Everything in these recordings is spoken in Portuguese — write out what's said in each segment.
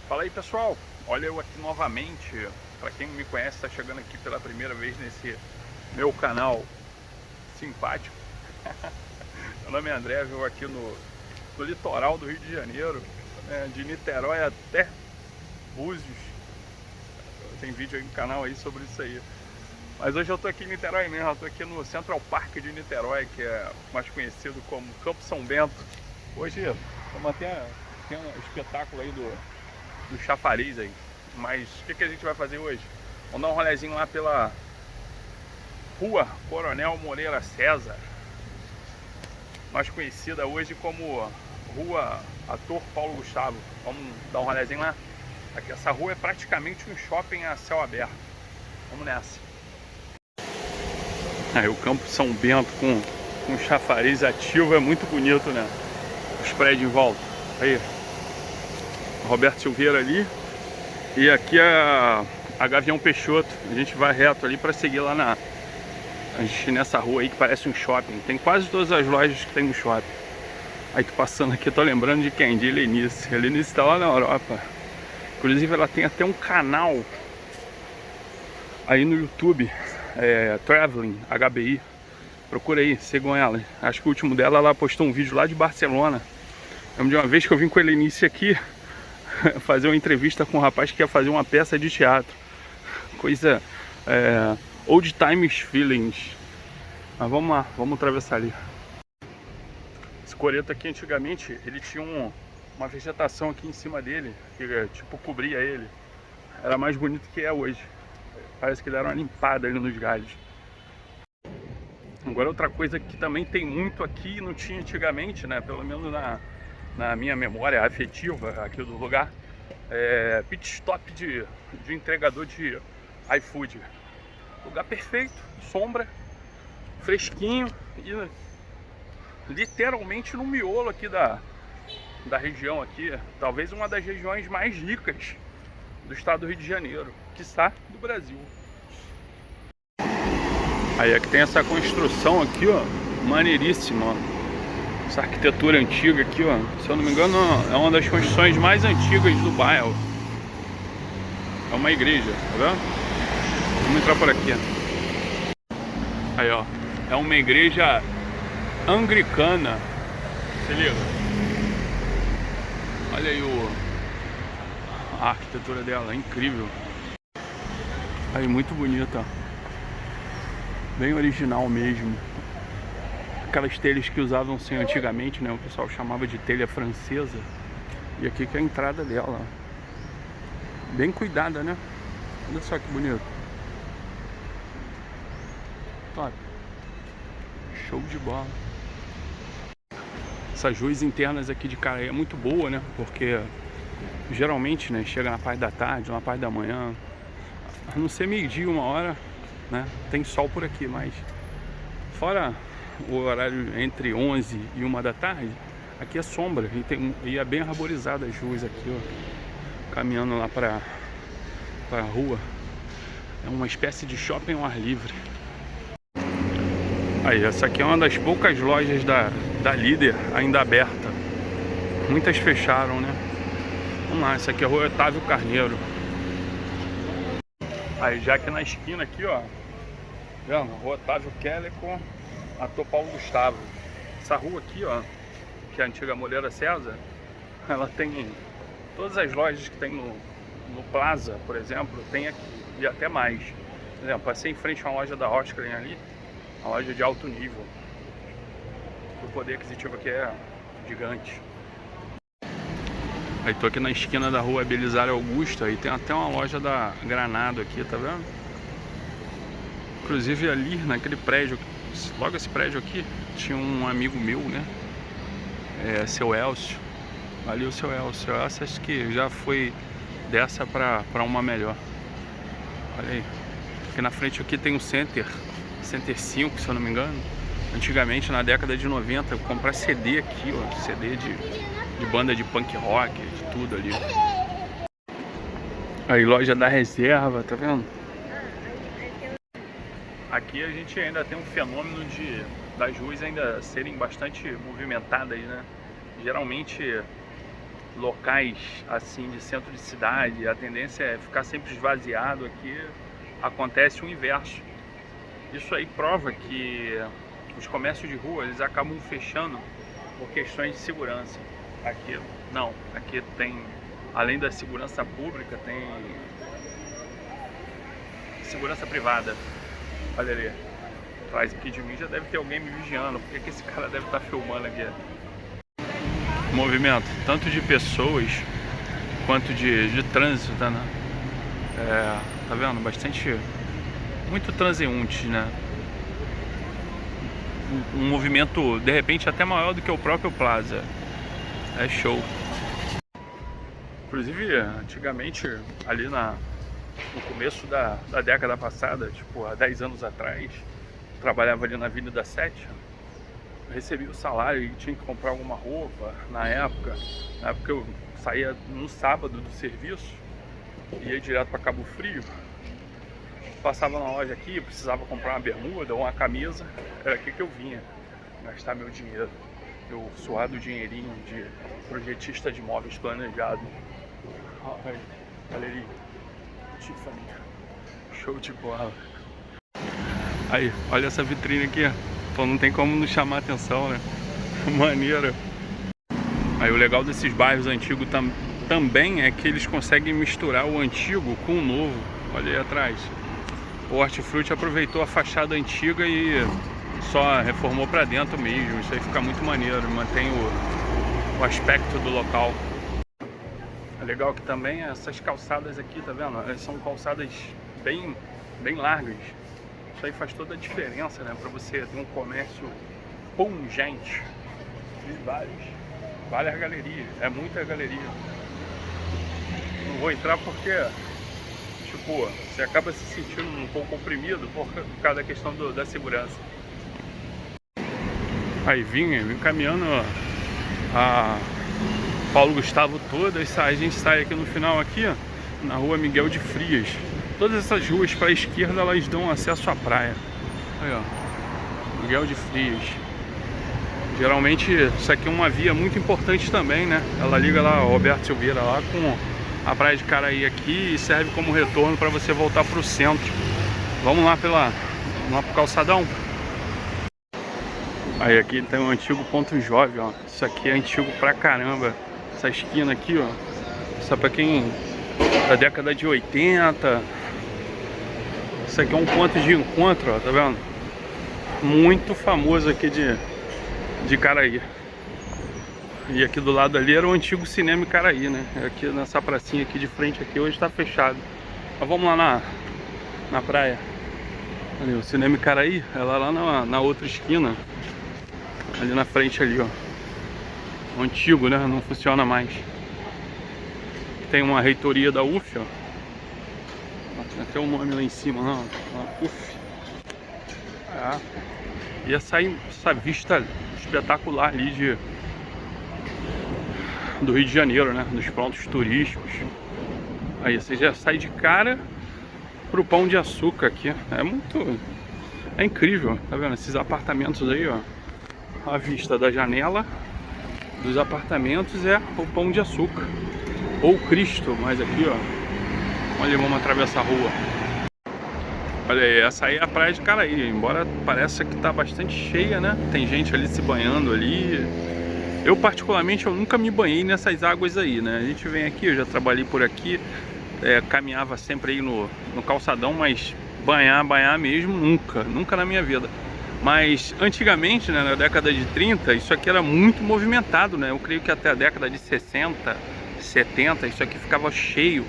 Fala aí, pessoal, olha eu aqui novamente. Para quem não me conhece, está chegando aqui pela primeira vez nesse meu canal simpático. Meu nome é André, eu aqui no litoral do Rio de Janeiro, de Niterói até Búzios. Tem vídeo aí no canal aí sobre isso aí. Mas hoje eu estou aqui em Niterói mesmo, eu estou aqui no Central Park de Niterói, que é mais conhecido como Campo São Bento. Hoje tem um espetáculo aí do chafariz aí. Mas o que a gente vai fazer hoje? Vamos dar um rolezinho lá pela Rua Coronel Moreira César, mais conhecida hoje como Rua Ator Paulo Gustavo. Vamos dar um rolezinho lá? Aqui, essa rua é praticamente um shopping a céu aberto. Vamos nessa. Aí o Campo São Bento com chafariz ativo é muito bonito, né? Os prédios em volta. Aí, Roberto Silveira ali. E aqui é a Gavião Peixoto. A gente vai reto ali para seguir lá nessa rua aí que parece um shopping. Tem quase todas as lojas que tem no shopping. Aí tô passando aqui, tô lembrando de quem? De Helenice. A Helenice tá lá na Europa. Inclusive ela tem até um canal aí no YouTube, Traveling HBI. Procura aí, sigam ela. Acho que o último dela, ela postou um vídeo lá de Barcelona. Lembro de uma vez que eu vim com a Helenice aqui fazer uma entrevista com um rapaz que ia fazer uma peça de teatro. Coisa old times feelings. Mas vamos lá, vamos atravessar ali. Esse coreto aqui antigamente ele tinha uma vegetação aqui em cima dele que tipo cobria ele. Era mais bonito que é hoje. Parece que ele era uma limpada ali nos galhos. Agora outra coisa que também tem muito aqui, não tinha antigamente, né? Pelo menos na minha memória afetiva aqui do lugar, pit stop de entregador de iFood. Lugar perfeito, sombra, fresquinho e literalmente no miolo aqui da região aqui, talvez uma das regiões mais ricas do estado do Rio de Janeiro, quiçá do Brasil. Aí é que tem essa construção aqui, ó, maneiríssima, ó. Essa arquitetura antiga aqui, ó, se eu não me engano, é uma das construções mais antigas do bairro. É uma igreja, tá vendo? Vamos entrar por aqui. Aí, ó, é uma igreja anglicana. Se liga. Olha aí a arquitetura dela, é incrível. Aí, muito bonita. Bem original mesmo. Aquelas telhas que usavam-se antigamente, né? O pessoal chamava de telha francesa. E aqui que é a entrada dela. Bem cuidada, né? Olha só que bonito. Top. Show de bola. Essas ruas internas aqui de Caraí é muito boa, né? Porque geralmente, né, chega na parte da tarde, na parte da manhã, a não ser meio-dia, 1h, né? Tem sol por aqui, mas fora o horário entre 11 e 1 da tarde, aqui é sombra e é bem arborizada as ruas aqui, ó. Caminhando lá pra rua. É uma espécie de shopping ao ar livre. Aí, essa aqui é uma das poucas lojas da Líder ainda aberta. Muitas fecharam, né? Vamos lá, essa aqui é a Rua Otávio Carneiro. Aí, já que na esquina aqui, ó, vendo? Rua Otávio Keller com Ator Paulo Gustavo. Essa rua aqui, ó, que é a antiga Moreira César, ela tem todas as lojas que tem no Plaza, por exemplo, tem aqui, e até mais. Por exemplo, passei em frente a uma loja da Oscar ali, uma loja de alto nível. O poder aquisitivo aqui é gigante. Aí tô aqui na esquina da Rua Belisário Augusto, aí tem até uma loja da Granado aqui, tá vendo? Inclusive ali naquele prédio, logo esse prédio aqui, tinha um amigo meu, né? Seu Elcio. Ali o seu Elcio. Acho que já foi dessa pra uma melhor. Olha aí. Aqui na frente aqui tem um Center 5, se eu não me engano. Antigamente, na década de 90, eu comprei CD aqui, ó. CD de banda de punk rock, de tudo ali. Aí, loja da Reserva, tá vendo? Aqui a gente ainda tem um fenômeno das ruas ainda serem bastante movimentadas, né? Geralmente locais assim de centro de cidade, a tendência é ficar sempre esvaziado. Aqui acontece o inverso. Isso aí prova que os comércios de rua, eles acabam fechando por questões de segurança. Aqui não, aqui tem, além da segurança pública, tem segurança privada. Olha ali, atrás aqui de mim já deve ter alguém me vigiando. Por que esse cara deve estar filmando aqui? Movimento, tanto de pessoas quanto de trânsito, tá, né? Tá vendo? Muito transeunte, né? Um movimento, de repente, até maior do que o próprio Plaza. É show. Inclusive, antigamente, ali no começo da década passada, tipo, há 10 anos atrás, trabalhava ali na Avenida 7, eu recebia o salário e tinha que comprar alguma roupa. Na época eu saía no sábado do serviço, ia direto para Cabo Frio, passava na loja aqui, precisava comprar uma bermuda ou uma camisa, era aqui que eu vinha gastar meu dinheiro, meu suado dinheirinho de projetista de imóveis planejado. Olha ali, Tiffany, show de bola. Aí, olha essa vitrine aqui, então não tem como não chamar atenção, né? Maneiro. Aí o legal desses bairros antigos também é que eles conseguem misturar o antigo com o novo. Olha aí atrás. O Hortifruti aproveitou a fachada antiga e só reformou pra dentro mesmo. Isso aí fica muito maneiro, mantém o aspecto do local. É legal que também essas calçadas aqui, tá vendo? Elas são calçadas bem largas. Isso aí faz toda a diferença, né? Pra você ter um comércio pungente. E várias galerias, é muita galeria. Não vou entrar porque, tipo, você acaba se sentindo um pouco oprimido por causa da questão da segurança. Aí vim caminhando a Paulo Gustavo toda, a gente sai aqui no final aqui, ó, na rua Miguel de Frias. Todas essas ruas para a esquerda, elas dão acesso à praia. Aí, ó, Miguel de Frias. Geralmente isso aqui é uma via muito importante também, né? Ela liga lá, Roberto Silveira, lá com a praia de Caraí aqui e serve como retorno para você voltar para o centro. Vamos lá pro calçadão. Aí aqui tem um antigo ponto jovem, ó. Isso aqui é antigo pra caramba. Essa esquina aqui, ó. Isso é pra quem da década de 80. Isso aqui é um ponto de encontro, ó, tá vendo? Muito famoso aqui de Caraí. E aqui do lado ali era o antigo cinema Caraí, né? Aqui nessa pracinha aqui de frente aqui hoje tá fechado. Mas vamos lá na praia. Ali, o cinema Caraí, ela lá na outra esquina. Ali na frente ali, ó. O antigo, né? Não funciona mais. Tem uma reitoria da UF, ó. Tem até o nome lá em cima, ó. UF. E essa vista espetacular ali do Rio de Janeiro, né? Dos pontos turísticos. Aí você já sai de cara pro Pão de Açúcar aqui. É incrível, tá vendo? Esses apartamentos aí, ó. A vista da janela dos apartamentos é o Pão de Açúcar. Ou Cristo, mas aqui, ó. Olha, vamos atravessar a rua. Olha aí, essa aí é a praia de Caraí. Embora pareça que tá bastante cheia, né? Tem gente ali se banhando ali. Eu particularmente, eu nunca me banhei nessas águas aí, né? A gente vem aqui, eu já trabalhei por aqui, caminhava sempre aí no calçadão, mas banhar mesmo, nunca na minha vida. Mas antigamente, né, na década de 30, isso aqui era muito movimentado, né? Eu creio que até a década de 60, 70, isso aqui ficava cheio.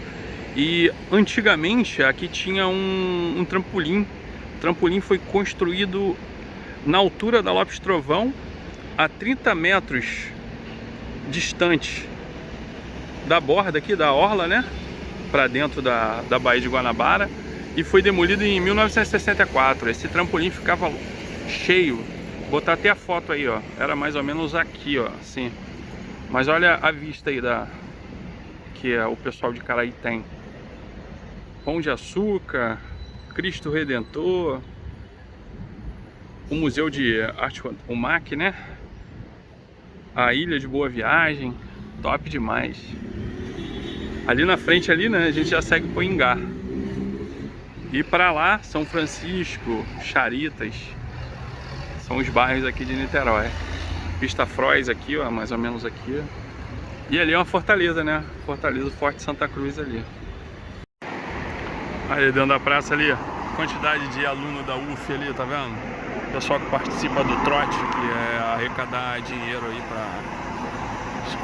E antigamente aqui tinha um trampolim. O trampolim foi construído na altura da Lopes Trovão, a 30 metros distante da borda aqui, da orla, né? Para dentro da Baía de Guanabara. E foi demolido em 1964. Esse trampolim ficava cheio. Vou botar até a foto aí, ó. Era mais ou menos aqui, ó, assim. Mas olha a vista aí que o pessoal de Caraí tem. Pão de Açúcar, Cristo Redentor, o Museu de Arte, o MAC, né? A Ilha de Boa Viagem. Top demais. Ali na frente ali, né, a gente já segue pro Ingá. E para lá, São Francisco, Charitas, são os bairros aqui de Niterói. Vista Frois aqui, ó, mais ou menos aqui. E ali é uma fortaleza, né? Fortaleza Forte Santa Cruz ali. Aí dentro da praça ali, quantidade de aluno da UF ali, tá vendo? Pessoal que participa do trote, que é arrecadar dinheiro aí pra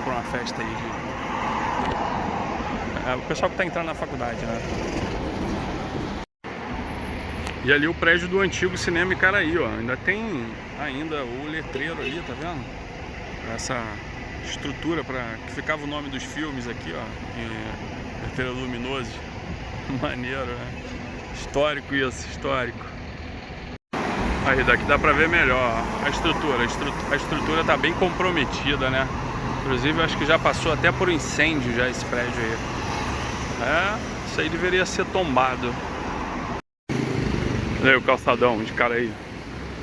uma festa aí de... o pessoal que tá entrando na faculdade, né? E ali o prédio do antigo Cinema Icaraí, ó. Ainda tem o letreiro ali, tá vendo? Essa estrutura que ficava o nome dos filmes aqui, ó. Letreiro luminoso. Maneiro, né? Histórico isso, histórico. Aí daqui dá pra ver melhor, ó, a estrutura tá bem comprometida, né? Inclusive acho que já passou até por incêndio já esse prédio aí. Isso aí deveria ser tombado. Olha aí o calçadão de Icaraí.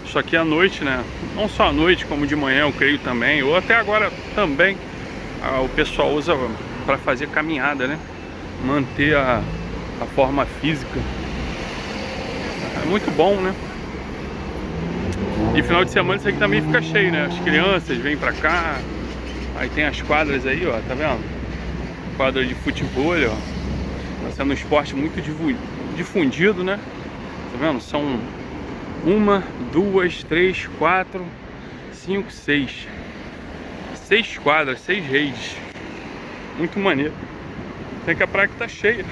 Isso aqui à noite, né? Não só à noite, como de manhã eu creio também, ou até agora também, o pessoal usa para fazer caminhada, né? Manter a forma física. É muito bom, né? E final de semana isso aqui também fica cheio, né? As crianças vêm pra cá. Aí tem as quadras aí, ó, tá vendo? Quadra de futebol, ó. Tá sendo um esporte muito difundido, né? Tá vendo? São 1, 2, 3, 4, 5, 6. 6 quadras, 6 redes. Muito maneiro. Tem que a praia que tá cheia.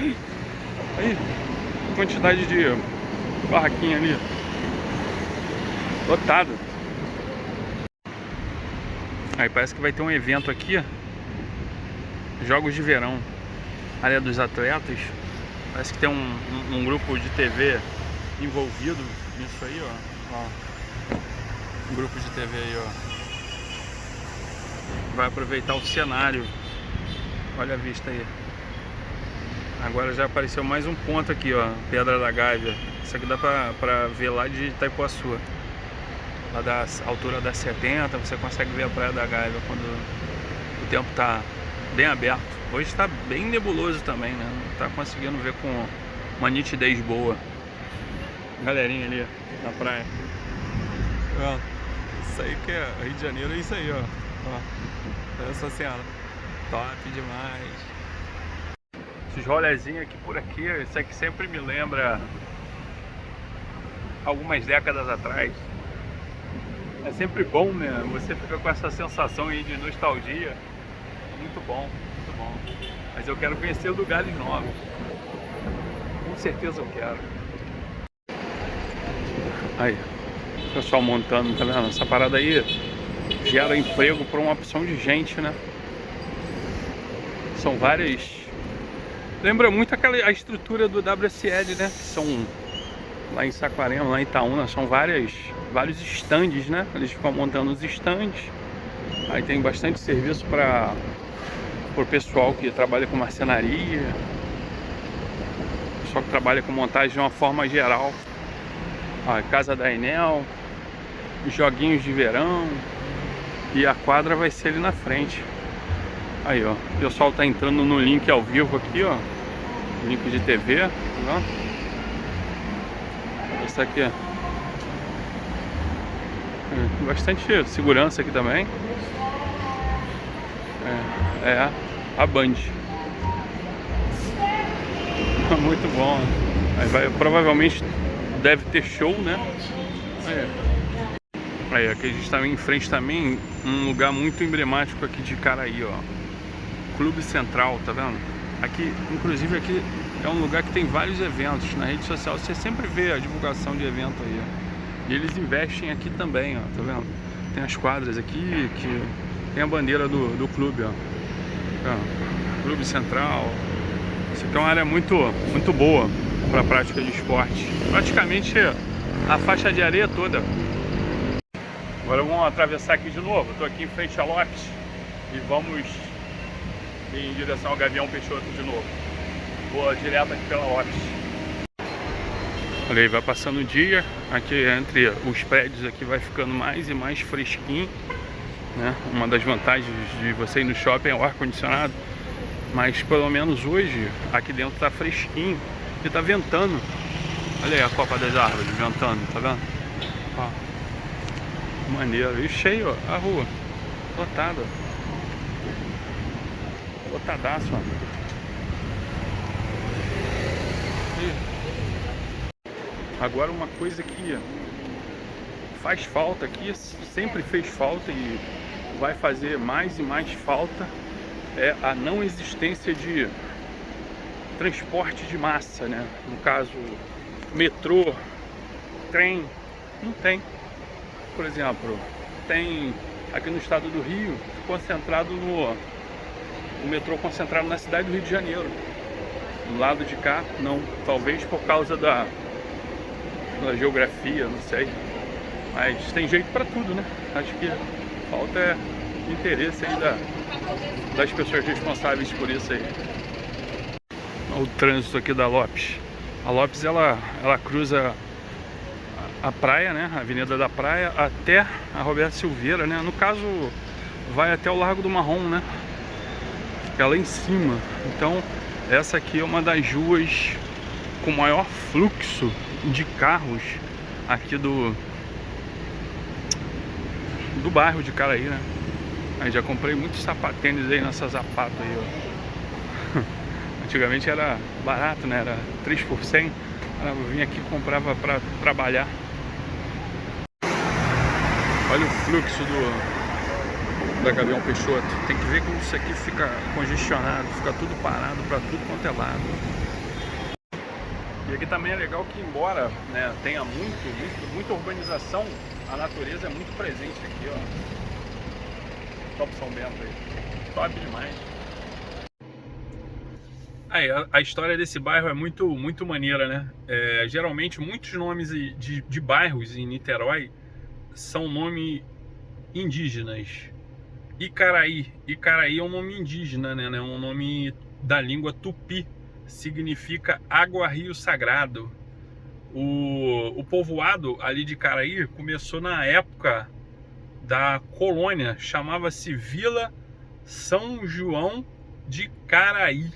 Aí, quantidade de barraquinha ali. Lotado. Aí parece que vai ter um evento aqui. Jogos de verão. Área dos atletas. Parece que tem um grupo de TV envolvido nisso aí, ó. Um grupo de TV aí, ó. Vai aproveitar o cenário. Olha a vista aí. Agora já apareceu mais um ponto aqui, ó. Pedra da Gávea. Isso aqui dá pra ver lá de Itaipuaçu. Lá da altura das 70, você consegue ver a Praia da Gávea quando o tempo tá bem aberto. Hoje está bem nebuloso também, né? Não tá conseguindo ver com uma nitidez boa. Galerinha ali na praia. Ó, isso aí que é Rio de Janeiro, é isso aí, ó. Essa cena. Top demais. Esses rolezinhos aqui por aqui, isso aqui sempre me lembra algumas décadas atrás. É sempre bom, né? Você fica com essa sensação aí de nostalgia. Muito bom, muito bom. Mas eu quero conhecer lugares novos. Com certeza eu quero. Aí, o pessoal montando, tá vendo? Essa parada aí gera emprego para uma opção de gente, né? São várias... Lembra muito a estrutura do WSL, né? Que são lá em Saquarema, lá em Itaúna, são vários estandes, né? Eles ficam montando os estandes. Aí tem bastante serviço para o pessoal que trabalha com marcenaria, pessoal que trabalha com montagem de uma forma geral. A casa da Enel, os joguinhos de verão, e a quadra vai ser ali na frente. Aí, ó, o pessoal tá entrando no link ao vivo aqui, ó, link de TV, tá vendo? Essa aqui, ó. Bastante segurança aqui também. É a Band. Muito bom. Aí provavelmente deve ter show, né? Aí aqui a gente tá em frente também, um lugar muito emblemático aqui de Icaraí, ó. Clube Central, tá vendo? Aqui, inclusive aqui é um lugar que tem vários eventos na rede social. Você sempre vê a divulgação de evento aí, ó. E eles investem aqui também, ó, tá vendo? Tem as quadras aqui, que tem a bandeira do clube, ó. Clube Central. Isso aqui é uma área muito boa para a prática de esporte. Praticamente a faixa de areia toda. Agora vamos atravessar aqui de novo. Estou aqui em frente a Lopes e vamos em direção ao Gavião Peixoto de novo. Vou direto aqui pela Lopes. Olha aí, vai passando o dia. Aqui entre os prédios aqui vai ficando mais e mais fresquinho. né? Uma das vantagens de você ir no shopping é o ar-condicionado. Mas pelo menos hoje, aqui dentro tá fresquinho e tá ventando. Olha aí a copa das árvores ventando, tá vendo? Ó, maneiro. E cheio, ó, a rua lotada. Lotadaço, ó. Agora uma coisa que faz falta aqui, sempre fez falta e vai fazer mais e mais falta, é a não existência de transporte de massa, né? No caso, metrô, trem, não tem. Por exemplo, tem aqui no estado do Rio, concentrado o metrô concentrado na cidade do Rio de Janeiro. Do lado de cá, não. Talvez por causa da geografia, não sei. Mas tem jeito para tudo, né? Acho que falta é interesse aí das pessoas responsáveis por isso aí. Olha o trânsito aqui da Lopes. A Lopes, ela cruza a praia, né? A Avenida da Praia até a Roberto Silveira, né? No caso, vai até o Largo do Marrom, né? Que é lá em cima. Então, essa aqui é uma das ruas com maior fluxo de carros aqui do bairro de Caraí, né? Aí já comprei muitos sapatênis aí nessa Zapato aí, ó. Antigamente era barato, né? Era 3 por 100. Eu vinha aqui e comprava pra trabalhar. Olha o fluxo da Gavião Peixoto. Tem que ver como isso aqui fica congestionado, fica tudo parado pra tudo quanto é lado. E aqui também é legal que, embora, né, tenha muita urbanização, a natureza é muito presente aqui, ó. Top São Bento aí. Top demais. Aí, a história desse bairro é muito maneira, né? Geralmente, muitos nomes de bairros em Niterói são nomes indígenas. Icaraí é um nome indígena, né? É um nome da língua tupi. Significa água rio sagrado. O povoado ali de Icaraí começou na época da colônia, chamava-se Vila São João de Caraí,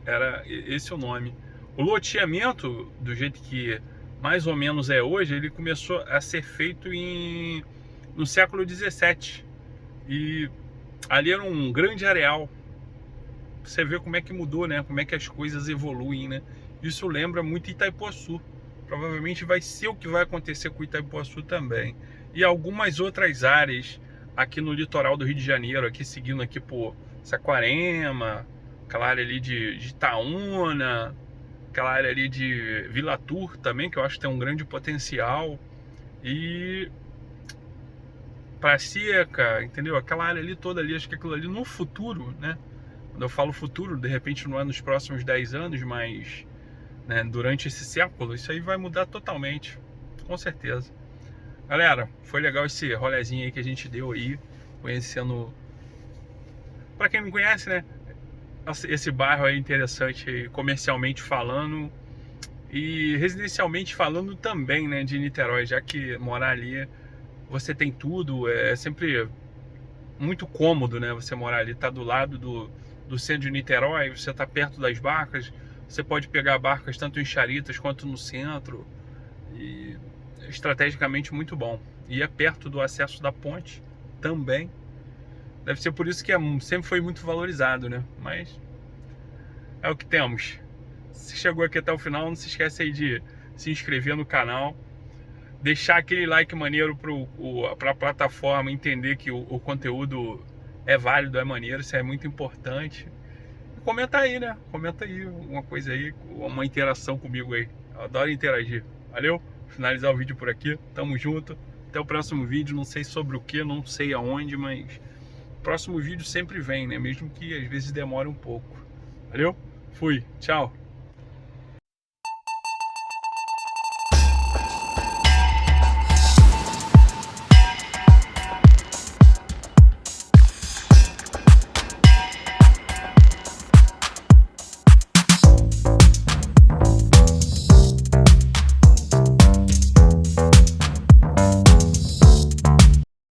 era esse o nome. O loteamento, do jeito que mais ou menos é hoje, ele começou a ser feito no século 17 e ali era um grande areal. Você vê como é que mudou, né? Como é que as coisas evoluem, né? Isso lembra muito Itaipuaçu. Provavelmente vai ser o que vai acontecer com Itaipuaçu também. E algumas outras áreas aqui no litoral do Rio de Janeiro, aqui seguindo aqui por Saquarema, aquela área ali de Itaúna, aquela área ali de Vila Tur também, que eu acho que tem um grande potencial. E Praia Seca, entendeu? Aquela área ali toda ali, acho que aquilo ali no futuro, né? Quando eu falo futuro, de repente não é nos próximos 10 anos, mas, né, durante esse século, isso aí vai mudar totalmente, com certeza. Galera, foi legal esse rolezinho aí que a gente deu aí, conhecendo, para quem não conhece, né, esse bairro é interessante comercialmente falando e residencialmente falando também, né, de Niterói, já que morar ali você tem tudo, é sempre muito cômodo, né, você morar ali, tá do lado do centro de Niterói, você está perto das barcas, você pode pegar barcas tanto em Charitas quanto no centro, e estrategicamente muito bom. E é perto do acesso da ponte também. Deve ser por isso que sempre foi muito valorizado, né? Mas é o que temos. Se chegou aqui até o final, não se esquece aí de se inscrever no canal, deixar aquele like maneiro para a plataforma entender que o conteúdo é válido, é maneiro, isso é muito importante. E comenta aí, né? Comenta aí uma coisa aí, uma interação comigo aí. Eu adoro interagir. Valeu? Finalizar o vídeo por aqui. Tamo junto. Até o próximo vídeo. Não sei sobre o que, não sei aonde, mas o próximo vídeo sempre vem, né? Mesmo que às vezes demore um pouco. Valeu? Fui. Tchau.